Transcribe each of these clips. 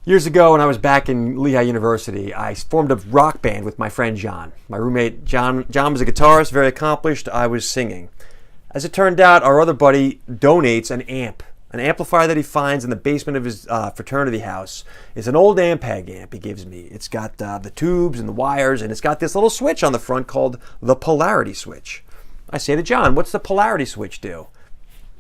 Years ago, when I was back in Lehigh University, I formed a rock band with my friend John. My roommate John was a guitarist, very accomplished. I was singing. As it turned out, our other buddy donates an amplifier that he finds in the basement of his fraternity house. It's an old Ampeg amp he gives me. It's got the tubes and the wires, and it's got this little switch on the front called the polarity switch. I say to John, "What's the polarity switch do?"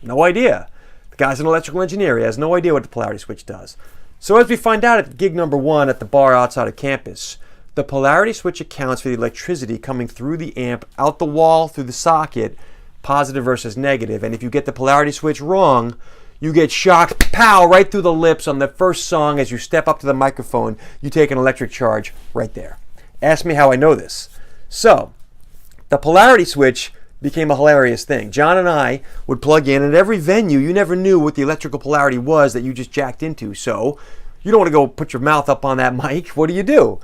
No idea. The guy's an electrical engineer. He has no idea what the polarity switch does. So as we find out at gig number 1 at the bar outside of campus, the polarity switch accounts for the electricity coming through the amp, out the wall, through the socket, positive versus negative. And if you get the polarity switch wrong, you get shocked, pow, right through the lips on the first song. As you step up to the microphone, you take an electric charge right there. Ask me how I know this. So, the polarity switch became a hilarious thing. John and I would plug in, and at every venue, you never knew what the electrical polarity was that you just jacked into. So you don't want to go put your mouth up on that mic. What do?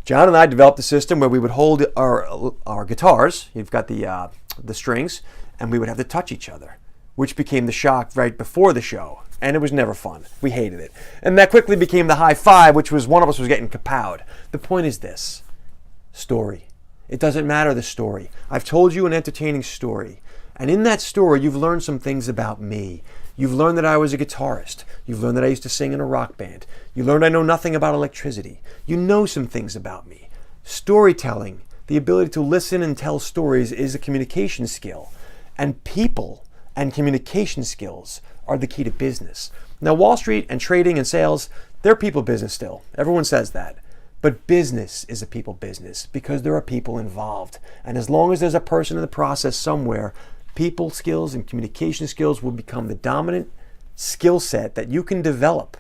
John and I developed a system where we would hold our guitars. You've got the strings, and we would have to touch each other, which became the shock right before the show. And it was never fun. We hated it. And that quickly became the high five, which was one of us was getting kapowed. The point is this: story. It doesn't matter the story. I've told you an entertaining story. And in that story, you've learned some things about me. You've learned that I was a guitarist. You've learned that I used to sing in a rock band. You learned I know nothing about electricity. You know some things about me. Storytelling, the ability to listen and tell stories, is a communication skill. And people and communication skills are the key to business. Now, Wall Street and trading and sales, they're people business still. Everyone says that. But business is a people business because there are people involved. And as long as there's a person in the process somewhere, people skills and communication skills will become the dominant skill set that you can develop.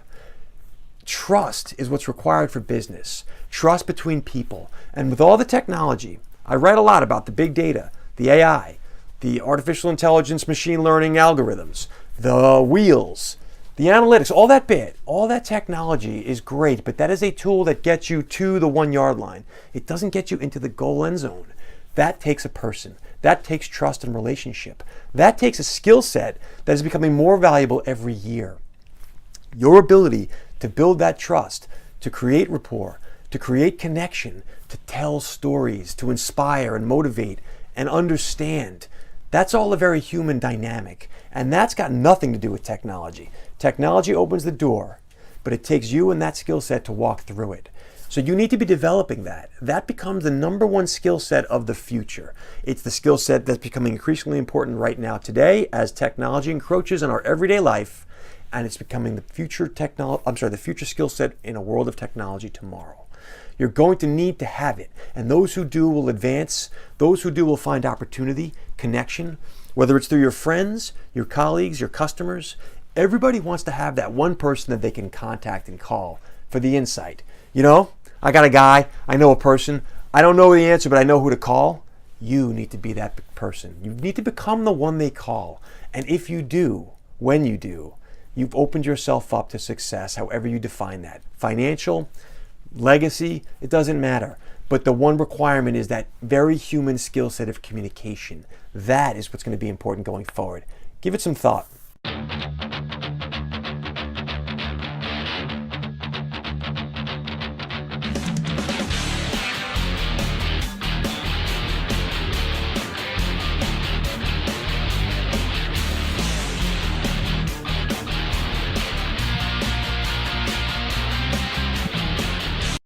Trust is what's required for business. Trust between people. And with all the technology, I write a lot about the big data, the AI, the artificial intelligence, machine learning algorithms, the wheels, the analytics, all that bit, all that technology is great, but that is a tool that gets you to the 1-yard line. It doesn't get you into the goal end zone. That takes a person. That takes trust and relationship. That takes a skill set that is becoming more valuable every year. Your ability to build that trust, to create rapport, to create connection, to tell stories, to inspire and motivate and understand. That's all a very human dynamic. And that's got nothing to do with technology. Technology opens the door, but it takes you and that skill set to walk through it. So you need to be developing that. That becomes the number one skill set of the future. It's the skill set that's becoming increasingly important right now today as technology encroaches on our everyday life, and it's becoming the future skill set in a world of technology tomorrow. You're going to need to have it, and those who do will advance. Those who do will find opportunity, connection, whether it's through your friends, your colleagues, your customers. Everybody wants to have that one person that they can contact and call for the insight. You know, I got a guy, I know a person, I don't know the answer, but I know who to call. You need to be that person. You need to become the one they call. And if you do, when you do, you've opened yourself up to success, however you define that. Financial, legacy, it doesn't matter. But the one requirement is that very human skill set of communication. That is what's going to be important going forward. Give it some thought.